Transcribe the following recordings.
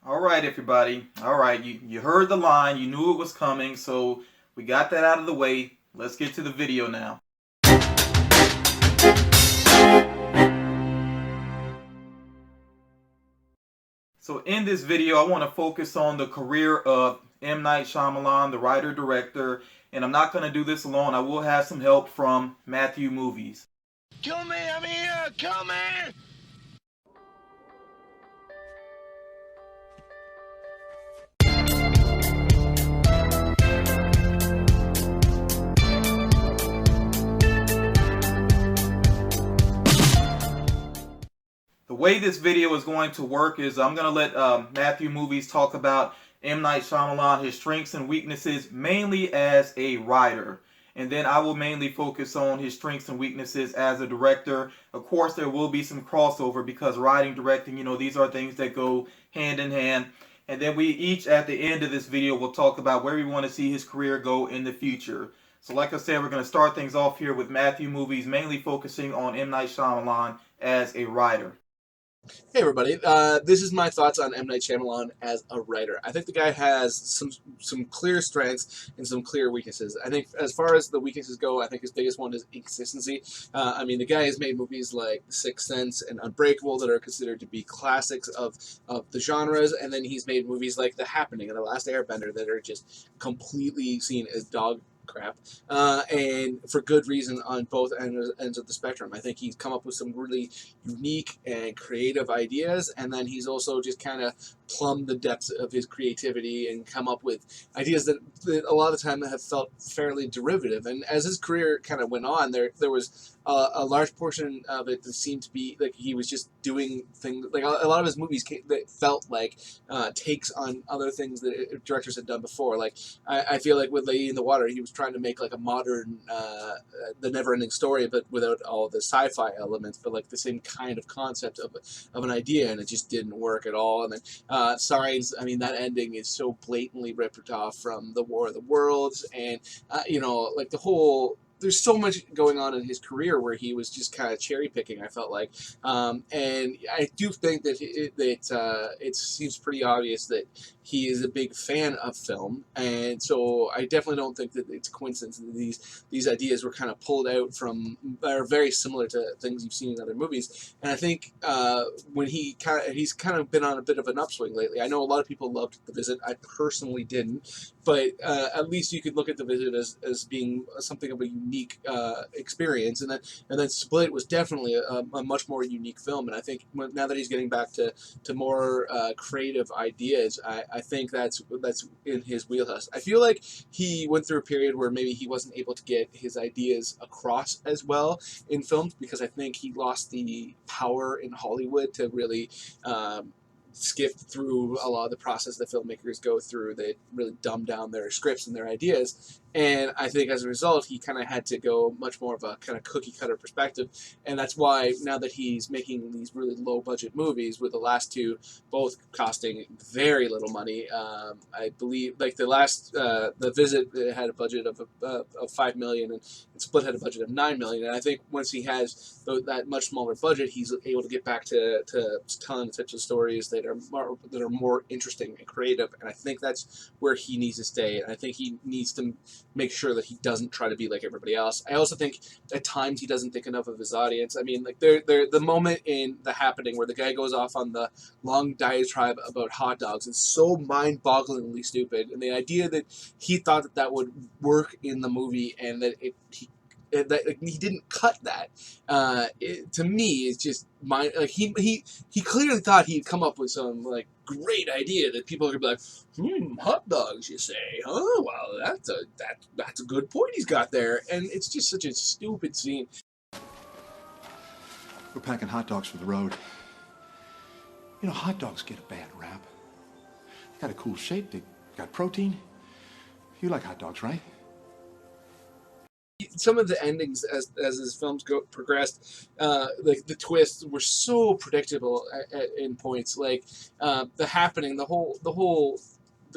All right, everybody. All right, you heard the line. You knew it was coming, so we got that out of the way. Let's get to the video now. So in this video, I want to focus on the career of M. Night Shyamalan, the writer-director, and I'm not going to do this alone. I will have some help from Matthew Movies. Kill me, I'm here! Kill me! The way this video is going to work is I'm going to let Matthew Movies talk about M. Night Shyamalan, his strengths and weaknesses, mainly as a writer. And then I will mainly focus on his strengths and weaknesses as a director. Of course, there will be some crossover because writing, directing, these are things that go hand in hand. And then we each, at the end of this video, will talk about where we want to see his career go in the future. So like I said, we're going to start things off here with Matthew Movies, mainly focusing on M. Night Shyamalan as a writer. Hey everybody, this is my thoughts on M. Night Shyamalan as a writer. I think the guy has some clear strengths and some clear weaknesses. I think as far as the weaknesses go, I think his biggest one is inconsistency. I mean, the guy has made movies like Sixth Sense and Unbreakable that are considered to be classics of the genres, and then he's made movies like The Happening and The Last Airbender that are just completely seen as dog crap, and for good reason on both ends of the spectrum. I think he's come up with some really unique and creative ideas, and then he's also just kind of plumbed the depths of his creativity and come up with ideas that a lot of the time have felt fairly derivative. And as his career kind of went on, there was a large portion of it that seemed to be like he was just doing things, like a lot of his movies that felt like takes on other things that directors had done before. Like I feel like with Lady in the Water, he was trying to make like a modern The Never-Ending Story, but without all the sci-fi elements, but like the same kind of concept of an idea, and it just didn't work at all. And then Signs, I mean, that ending is so blatantly ripped off from The War of the Worlds, and like the whole. There's so much going on in his career where he was just kind of cherry picking, I felt like, and I do think that it seems pretty obvious that he is a big fan of film, and so I definitely don't think that it's a coincidence that these ideas were kind of pulled out from, are very similar to things you've seen in other movies. And I think when he's kind of been on a bit of an upswing lately. I know a lot of people loved The Visit. I personally didn't, but at least you could look at The Visit as being something of a unique experience, and then Split was definitely a much more unique film. And I think now that he's getting back to more creative ideas, I think that's in his wheelhouse. I feel like he went through a period where maybe he wasn't able to get his ideas across as well in films, because I think he lost the power in Hollywood to really skip through a lot of the process that filmmakers go through. They really dumb down their scripts and their ideas. And I think as a result, he kind of had to go much more of a kind of cookie cutter perspective. And that's why now that he's making these really low budget movies, with the last two both costing very little money, I believe like the last, The Visit had a budget of $5 million, and Split had a budget of $9 million. And I think once he has that much smaller budget, he's able to get back to telling the types of stories that are more interesting and creative. And I think that's where he needs to stay. And I think he needs to make sure that he doesn't try to be like everybody else. I also think at times he doesn't think enough of his audience. I mean, like the moment in The Happening where the guy goes off on the long diatribe about hot dogs is so mind-bogglingly stupid, and the idea that he thought that would work in the movie and that he didn't cut that, to me is just mind. Like he clearly thought he'd come up with some like great idea that people could be like, hot dogs, you say? Oh, well, that's a good point he's got there. And it's just such a stupid scene. We're packing hot dogs for the road. You know, hot dogs get a bad rap. They got a cool shape, they got protein. You like hot dogs, right? Some of the endings as his films progressed, like the twists were so predictable in points. Like The Happening, the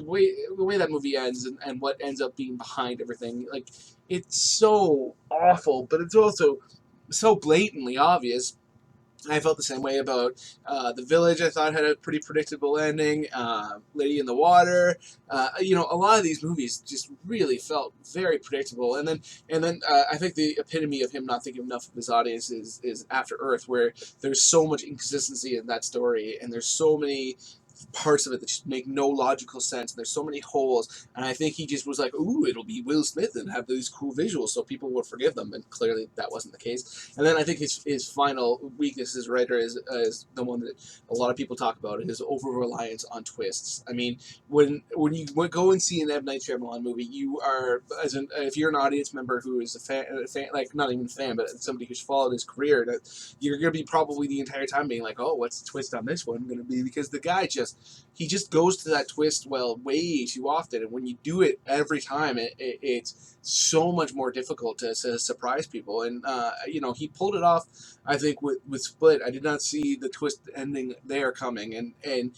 way that movie ends, and what ends up being behind everything. Like, it's so awful, but it's also so blatantly obvious. I felt the same way about The Village. I thought had a pretty predictable ending. Lady in the Water. A lot of these movies just really felt very predictable. And then I think the epitome of him not thinking enough of his audience is After Earth, where there's so much inconsistency in that story, and there's so many parts of it that just make no logical sense. There's so many holes, and I think he just was like, "Ooh, it'll be Will Smith and have these cool visuals, so people will forgive them." And clearly, that wasn't the case. And then I think his final weakness as a writer is the one that a lot of people talk about: his over reliance on twists. I mean, when you go and see an M. Night Shyamalan movie, you are if you're an audience member who is a fan, like not even a fan, but somebody who's followed his career, that you're gonna be probably the entire time being like, "Oh, what's the twist on this one gonna be?" Because the guy just goes to that twist way too often, and when you do it every time, it's so much more difficult to surprise people. And he pulled it off. I think with Split, I did not see the twist ending there coming, and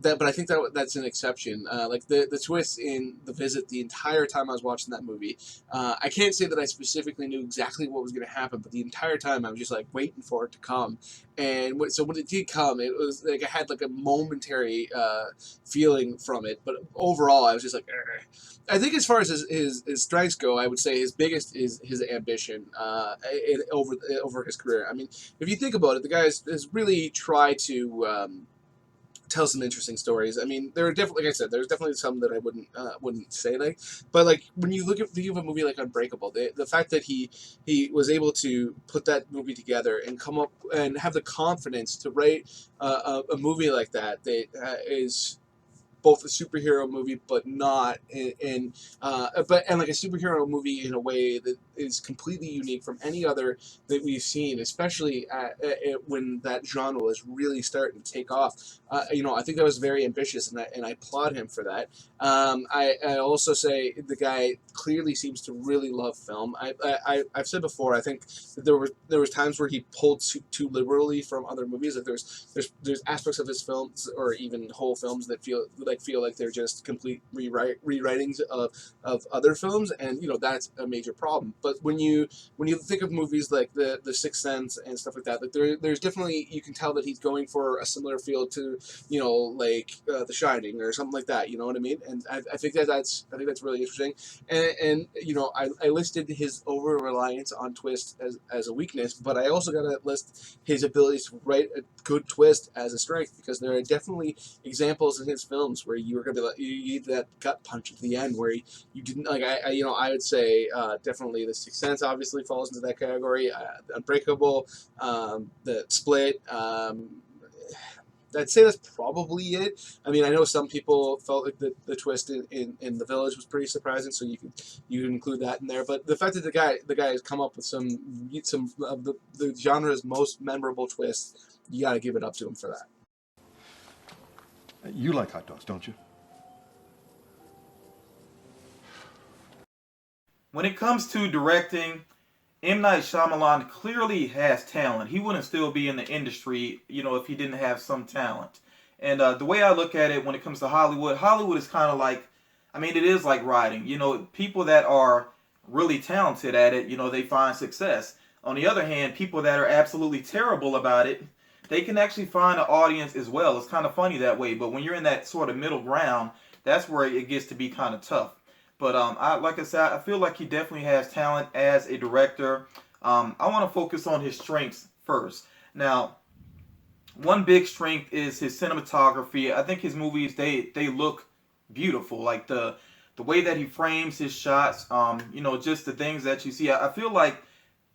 that, but I think that's an exception. Like the twist in The Visit, the entire time I was watching that movie, I can't say that I specifically knew exactly what was going to happen, but the entire time I was just like waiting for it to come. And so when it did come, it was like I had like a momentary feeling from it, but overall I was just like, "Ugh." I think as far as his strengths go, I would say his biggest is his ambition over his career. I mean, if you think about it, the guy has really tried to tell some interesting stories. I mean, there are definitely, like I said, there's definitely some that I wouldn't say like, but like when you think of a movie like Unbreakable, the fact that he was able to put that movie together and come up and have the confidence to write a movie like that is both a superhero movie, but not and like a superhero movie in a way that is completely unique from any other that we've seen, especially when that genre was really starting to take off. I think that was very ambitious, and I applaud him for that. I also say the guy clearly seems to really love film. I've said before, I think that there was times where he pulled too liberally from other movies. Like there's aspects of his films or even whole films that feel like they're just complete rewritings of other films, and that's a major problem. But when you think of movies like the Sixth Sense and stuff like that, there's definitely, you can tell that he's going for a similar feel to like The Shining or something like that. You know what I mean? And I think that's really interesting. And I listed his over reliance on twist as a weakness, but I also got to list his ability to write a good twist as a strength, because there are definitely examples in his films where you were going to be like, you need that gut punch at the end where you didn't like. I would say definitely The Sixth Sense obviously falls into that category. Unbreakable, the Split. I'd say that's probably it. I mean, I know some people felt like the twist in The Village was pretty surprising, so you can include that in there. But the fact that the guy has come up with some of the genre's most memorable twists, you got to give it up to him for that. You like hot dogs, don't you? When it comes to directing, M. Night Shyamalan clearly has talent. He wouldn't still be in the industry, if he didn't have some talent. And the way I look at it when it comes to Hollywood is kind of like, I mean, it is like writing. People that are really talented at it, they find success. On the other hand, people that are absolutely terrible about it, they can actually find an audience as well. It's kind of funny that way. But when you're in that sort of middle ground, that's where it gets to be kind of tough. But like I said, I feel like he definitely has talent as a director. I want to focus on his strengths first. Now, one big strength is his cinematography. I think his movies, they look beautiful. Like the way that he frames his shots, just the things that you see. I feel like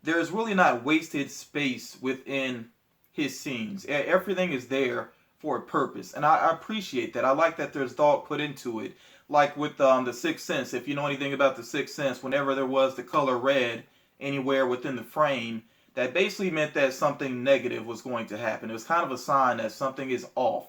there's really not wasted space within his scenes. Everything is there for a purpose, and I appreciate that. I like that there's thought put into it. Like with the Sixth Sense, if you know anything about the Sixth Sense, whenever there was the color red anywhere within the frame, that basically meant that something negative was going to happen. It was kind of a sign that something is off.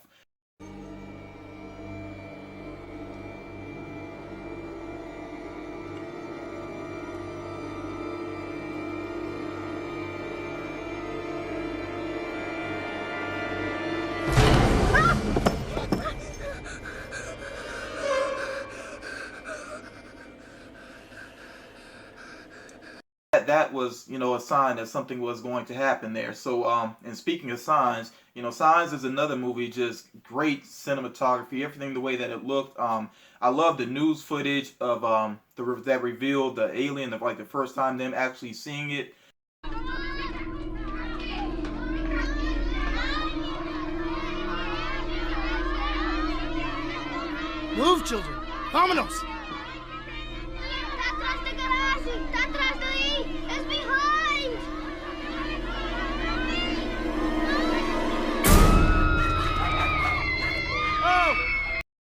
that was, a sign that something was going to happen there. So, and speaking of signs, Signs is another movie, just great cinematography, everything the way that it looked. I love the news footage of that revealed the alien, like the first time them actually seeing it. Move, children. Vámonos. Está atrás de garage. Está atrás de ahí. It's behind. Oh!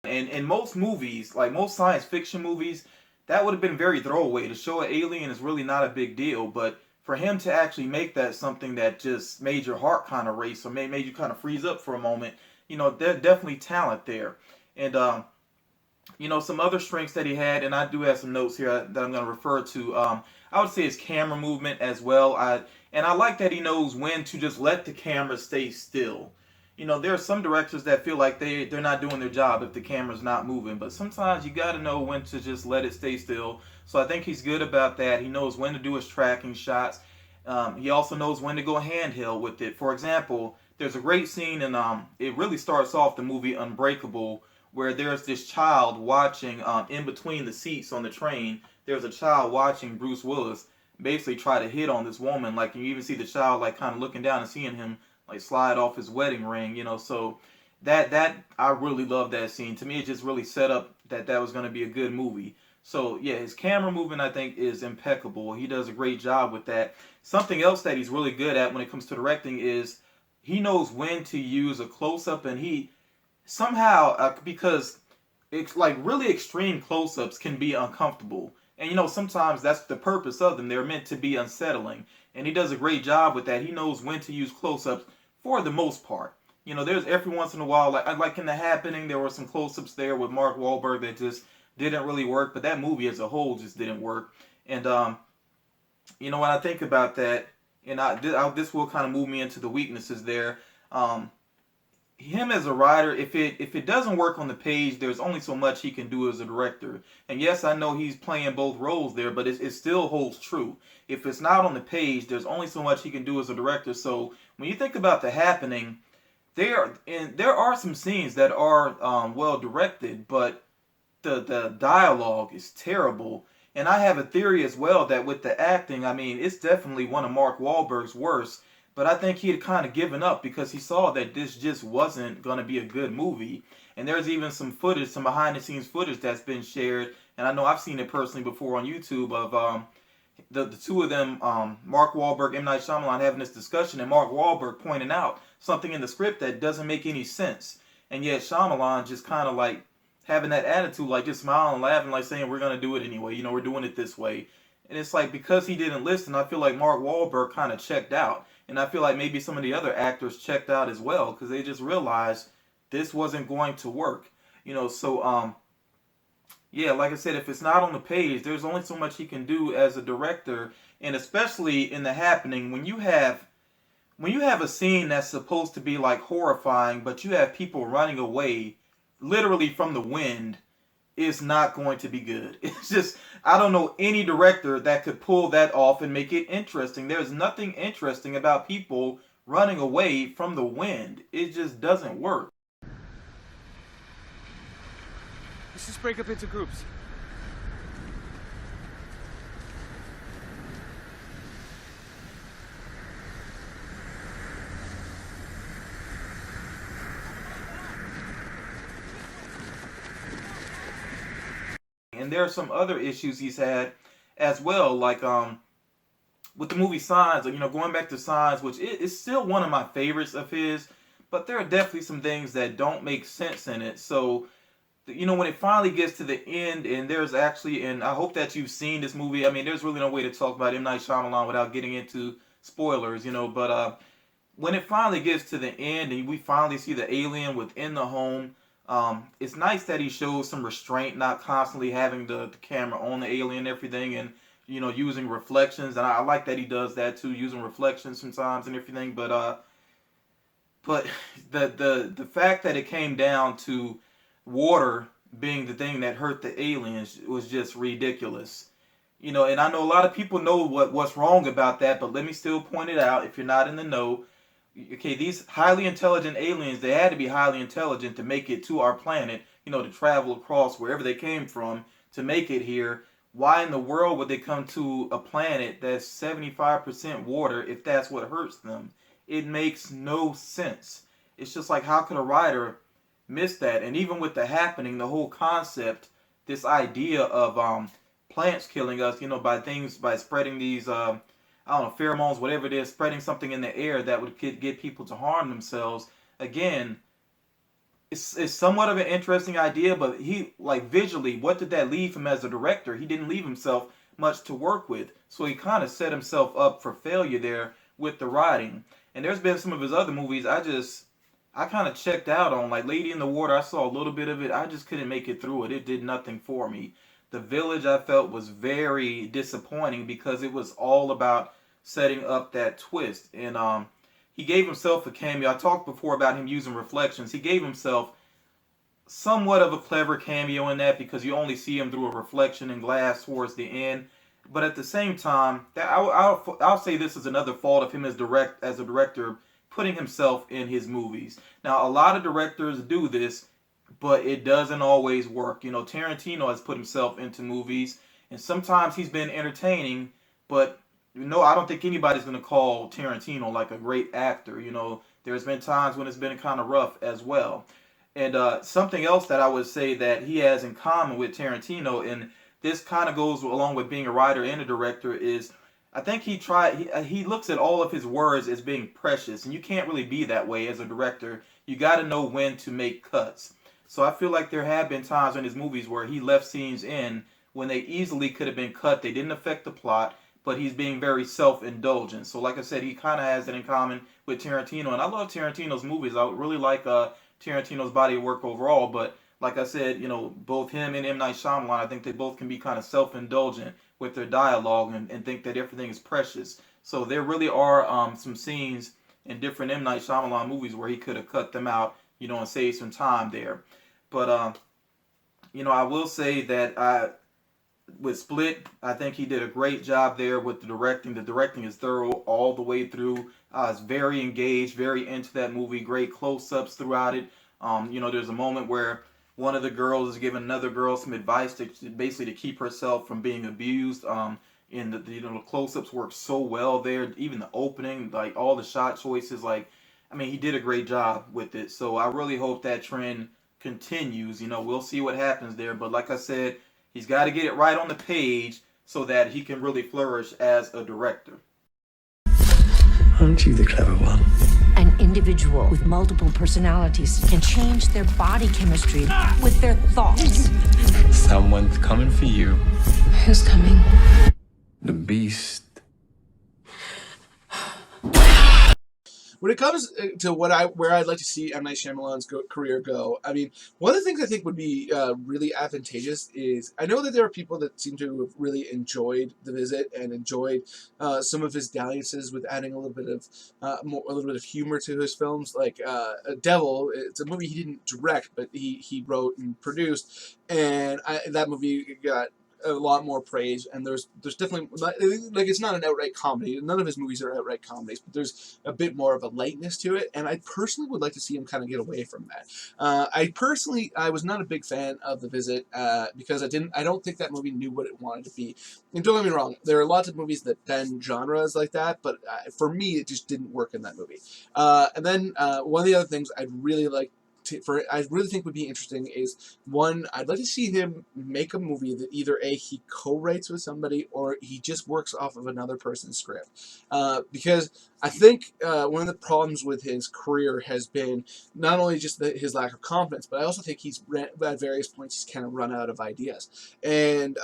And in most movies, like most science fiction movies, that would have been very throwaway. To show an alien is really not a big deal, but for him to actually make that something that just made your heart kind of race or made you kind of freeze up for a moment, there's definitely talent there. And some other strengths that he had, and I do have some notes here that I'm going to refer to. I would say his camera movement as well. I like that he knows when to just let the camera stay still. There are some directors that feel like they're not doing their job if the camera's not moving, but sometimes you got to know when to just let it stay still. So I think he's good about that. He knows when to do his tracking shots. He also knows when to go handheld with it. For example, there's a great scene, and it really starts off the movie Unbreakable, where there's this child watching in between the seats on the train. There's a child watching Bruce Willis basically try to hit on this woman. Like, you even see the child like kind of looking down and seeing him like slide off his wedding ring. So that I really love that scene. To me, it just really set up that was going to be a good movie. So yeah, his camera movement I think is impeccable. He does a great job with that. Something else that he's really good at when it comes to directing is he knows when to use a close-up, and he somehow because it's like really extreme close-ups can be uncomfortable, and sometimes that's the purpose of them. They're meant to be unsettling, and he does a great job with that. He knows when to use close-ups for the most part. There's every once in a while, like in The Happening, there were some close-ups there with Mark Wahlberg that just didn't really work, but that movie as a whole just didn't work. And when I think about that, and this will kind of move me into the weaknesses there. Him as a writer, if it doesn't work on the page, there's only so much he can do as a director. And yes, I know he's playing both roles there, but it still holds true. If it's not on the page, there's only so much he can do as a director. So when you think about The Happening, there are some scenes that are well directed, but the dialogue is terrible. And I have a theory as well that with the acting, I mean, it's definitely one of Mark Wahlberg's worst. But I think he had kind of given up because he saw that this just wasn't going to be a good movie. And there's even some footage, some behind the scenes footage that's been shared. And I know I've seen it personally before on YouTube of the two of them, Mark Wahlberg, M. Night Shyamalan, having this discussion, and Mark Wahlberg pointing out something in the script that doesn't make any sense. And yet Shyamalan just kind of like having that attitude, like just smiling and laughing, like saying, we're going to do it anyway. We're doing it this way. And it's like, because he didn't listen, I feel like Mark Wahlberg kind of checked out. And I feel like maybe some of the other actors checked out as well because they just realized this wasn't going to work. So yeah, like I said, if it's not on the page, there's only so much he can do as a director. And especially in The Happening, when you have a scene that's supposed to be like horrifying, but you have people running away literally from the wind, is not going to be good. It's just, I don't know any director that could pull that off and make it interesting. There's nothing interesting about people running away from the wind. It just doesn't work. Let's just break up into groups. And there are some other issues he's had as well, like with the movie Signs, going back to Signs, which is still one of my favorites of his, but there are definitely some things that don't make sense in it. So, when it finally gets to the end, and there's actually, and I hope that you've seen this movie. I mean, there's really no way to talk about M. Night Shyamalan without getting into spoilers, but when it finally gets to the end and we finally see the alien within the home, it's nice that he shows some restraint, not constantly having the camera on the alien and everything, and using reflections. And I like that he does that too, using reflections sometimes and everything. But the fact that it came down to water being the thing that hurt the aliens was just ridiculous. You know, and I know a lot of people know what's wrong about that, but let me still point it out if you're not in the know. Okay, these highly intelligent aliens, they had to be highly intelligent to make it to our planet, you know, to travel across wherever they came from to make it here. Why in the world would they come to a planet that's 75% water if that's what hurts them? It makes no sense. It's just like, how could a writer miss that? And even with the happening, the whole concept, this idea of plants killing us, you know, by spreading these I don't know, pheromones, whatever it is, spreading something in the air that would get people to harm themselves. Again, it's somewhat of an interesting idea, but he, like, visually, what did that leave him as a director? He didn't leave himself much to work with, so he kind of set himself up for failure there with the writing. And there's been some of his other movies I kind of checked out on, like Lady in the Water. I saw a little bit of it. I just couldn't make it through it. It did nothing for me. The Village, I felt, was very disappointing because it was all about setting up that twist. And he gave himself a cameo. I talked before about him using reflections. He gave himself somewhat of a clever cameo in that because you only see him through a reflection in glass towards the end. But at the same time, I'll say this is another fault of him as a director, putting himself in his movies. Now, a lot of directors do this, but it doesn't always work. You know, Tarantino has put himself into movies, and sometimes he's been entertaining, but no, I don't think anybody's going to call Tarantino like a great actor. You know, there's been times when it's been kind of rough as well. And something else that I would say that he has in common with Tarantino, and this kind of goes along with being a writer and a director, is I think he looks at all of his words as being precious, and you can't really be that way as a director. You got to know when to make cuts. So I feel like there have been times in his movies where he left scenes in when they easily could have been cut. They didn't affect the plot, but he's being very self-indulgent. So like I said, he kind of has it in common with Tarantino, and I love Tarantino's movies. I really like Tarantino's body of work overall, but like I said, you know, both him and M. Night Shyamalan, I think they both can be kind of self-indulgent with their dialogue and think that everything is precious. So there really are some scenes in different M. Night Shyamalan movies where he could have cut them out, you know, and saved some time there. But, you know, I will say that with Split, I think he did a great job there with the directing. The directing is thorough all the way through. I was very engaged, very into that movie. Great close-ups throughout it. You know, there's a moment where one of the girls is giving another girl some advice to basically to keep herself from being abused. And the close-ups work so well there. Even the opening, like all the shot choices, like, I mean, he did a great job with it. So I really hope that trend continues. You know, we'll see what happens there. But like I said, he's got to get it right on the page so that he can really flourish as a director. Aren't you the clever one? An individual with multiple personalities can change their body chemistry with their thoughts. Someone's coming for you. Who's coming? The beast. When it comes to where I'd like to see M. Night Shyamalan's career go, I mean, one of the things I think would be really advantageous is I know that there are people that seem to have really enjoyed The Visit and enjoyed some of his dalliances with adding a little bit of humor to his films, like Devil. It's a movie he didn't direct, but he wrote and produced, and that movie got a lot more praise, and there's definitely, like, it's not an outright comedy. None of his movies are outright comedies, but there's a bit more of a lightness to it, and I personally would like to see him kind of get away from that. I was not a big fan of The Visit because I don't think that movie knew what it wanted to be. And don't get me wrong, there are lots of movies that bend genres like that, but for me, it just didn't work in that movie. And then one of the other things I'd really like I really think would be interesting is, one, I'd like to see him make a movie that either he co-writes with somebody or he just works off of another person's script. Because I think one of the problems with his career has been not only just his lack of confidence, but I also think at various points he's kind of run out of ideas. And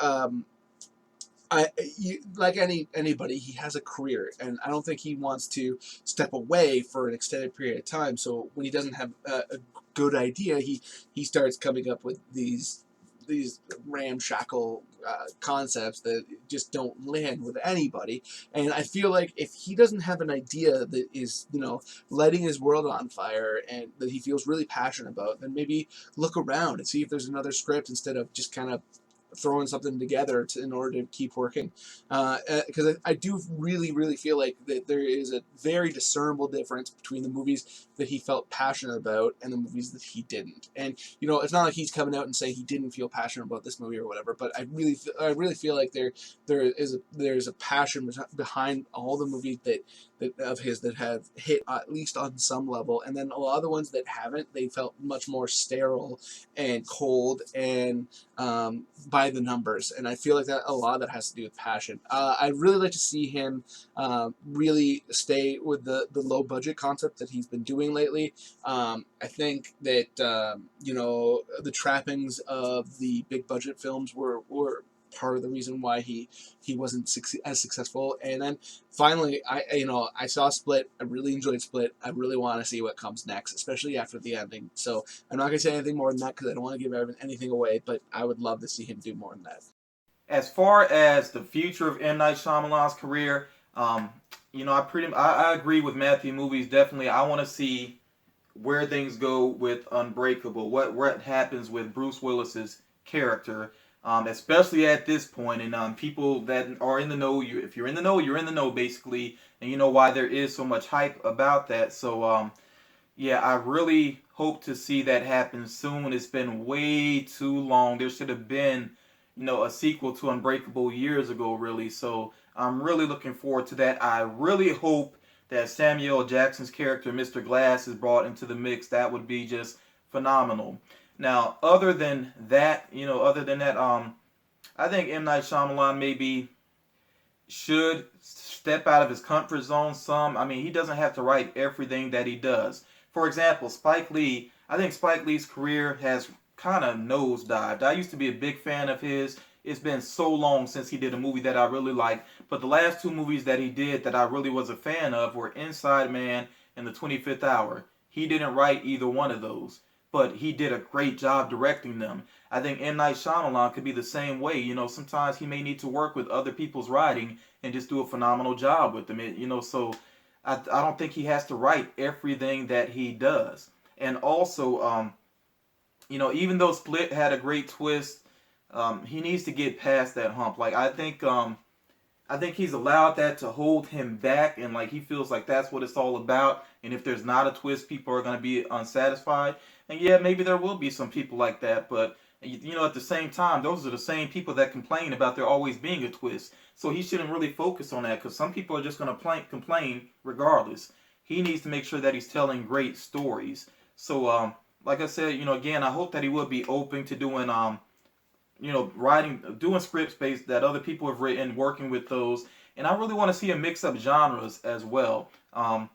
like anybody, he has a career, and I don't think he wants to step away for an extended period of time. So when he doesn't have a good idea, he starts coming up with these ramshackle concepts that just don't land with anybody. And I feel like if he doesn't have an idea that is, you know, lighting his world on fire and that he feels really passionate about, then maybe look around and see if there's another script instead of just kind of throwing something together in order to keep working. Because I do really feel like that there is a very discernible difference between the movies that he felt passionate about and the movies that he didn't. And you know, it's not like he's coming out and saying he didn't feel passionate about this movie or whatever. But I really feel like there's a passion behind all the movies that of his that have hit at least on some level, and then a lot of the ones that haven't, they felt much more sterile and cold and by the numbers. And I feel like that a lot of that has to do with passion. I'd really like to see him really stay with the low budget concept that he's been doing lately. I think that you know, the trappings of the big budget films were part of the reason why he wasn't as successful. And then finally, I saw Split. I really enjoyed Split. I really want to see what comes next, especially after the ending. So I'm not going to say anything more than that because I don't want to give anything away, but I would love to see him do more than that. As far as the future of M. Night Shyamalan's career, you know, I agree with Matthew movies. Definitely, I want to see where things go with Unbreakable. What happens with Bruce Willis's character. Especially at this point, and people that are in the know, if you're in the know, you're in the know basically, and you know why there is so much hype about that. So yeah, I really hope to see that happen soon. It's been way too long. There should have been, you know, a sequel to Unbreakable years ago, really. So I'm really looking forward to that. I really hope that Samuel L. Jackson's character, Mr. Glass, is brought into the mix. That would be just phenomenal. Now, other than that, I think M. Night Shyamalan maybe should step out of his comfort zone some. I mean, he doesn't have to write everything that he does. For example, Spike Lee, I think Spike Lee's career has kind of nosedived. I used to be a big fan of his. It's been so long since he did a movie that I really liked. But the last two movies that he did that I really was a fan of were Inside Man and The 25th Hour. He didn't write either one of those, but he did a great job directing them. I think M. Night Shyamalan could be the same way. You know, sometimes he may need to work with other people's writing and just do a phenomenal job with them. You know, so I don't think he has to write everything that he does. And also, you know, even though Split had a great twist, he needs to get past that hump. Like, I think he's allowed that to hold him back, and like he feels like that's what it's all about. And if there's not a twist, people are going to be unsatisfied. And yeah, maybe there will be some people like that, but you know, at the same time, those are the same people that complain about there always being a twist. So he shouldn't really focus on that, because some people are just going to complain regardless. He needs to make sure that he's telling great stories. So like I said, you know, again, I hope that he will be open to doing you know, doing scripts based that other people have written, working with those. And I really want to see him mix up genres as well, and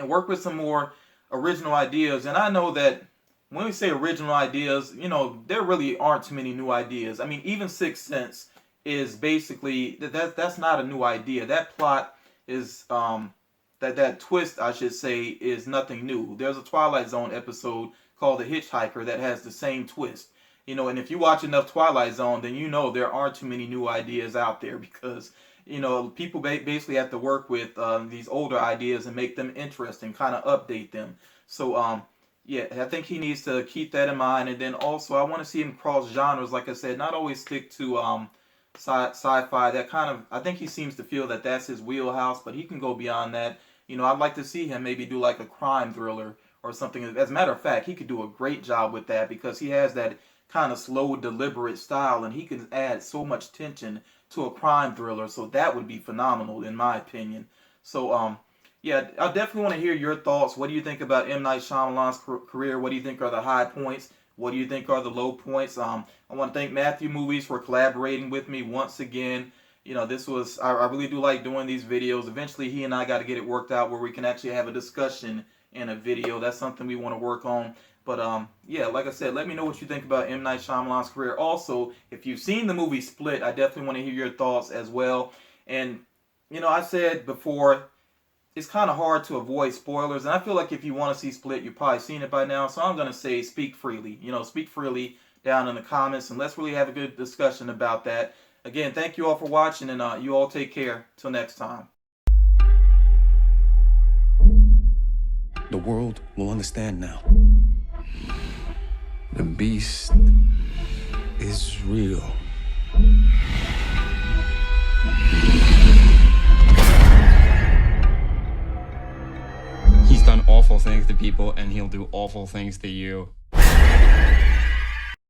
work with some more original ideas. And I know that when we say original ideas, you know, there really aren't too many new ideas. I mean, even Sixth Sense is basically that's not a new idea. That plot is that twist, I should say, is nothing new. There's a Twilight Zone episode called The Hitchhiker that has the same twist. You know, and if you watch enough Twilight Zone, then you know there aren't too many new ideas out there, because, you know, people basically have to work with these older ideas and make them interesting, kind of update them. So, yeah, I think he needs to keep that in mind. And then also, I want to see him cross genres, like I said, not always stick to sci-fi. That kind of, I think he seems to feel that that's his wheelhouse, but he can go beyond that. You know, I'd like to see him maybe do like a crime thriller or something. As a matter of fact, he could do a great job with that, because he has that kind of slow, deliberate style, and he can add so much tension to a crime thriller. So that would be phenomenal, in my opinion. So yeah, I definitely want to hear your thoughts. What do you think about M. Night Shyamalan's career? What do you think are the high points? What do you think are the low points? I want to thank Matthew Movies for collaborating with me once again. You know, this was, I really do like doing these videos. Eventually, he and I got to get it worked out where we can actually have a discussion in a video. That's something we want to work on. But yeah, like I said, let me know what you think about M. Night Shyamalan's career. Also, if you've seen the movie Split, I definitely want to hear your thoughts as well. And, you know, I said before, it's kind of hard to avoid spoilers. And I feel like if you want to see Split, you've probably seen it by now. So I'm going to say speak freely. You know, speak freely down in the comments, and let's really have a good discussion about that. Again, thank you all for watching, and you all take care. Till next time. The world will understand now. The beast is real. He's done awful things to people, and he'll do awful things to you.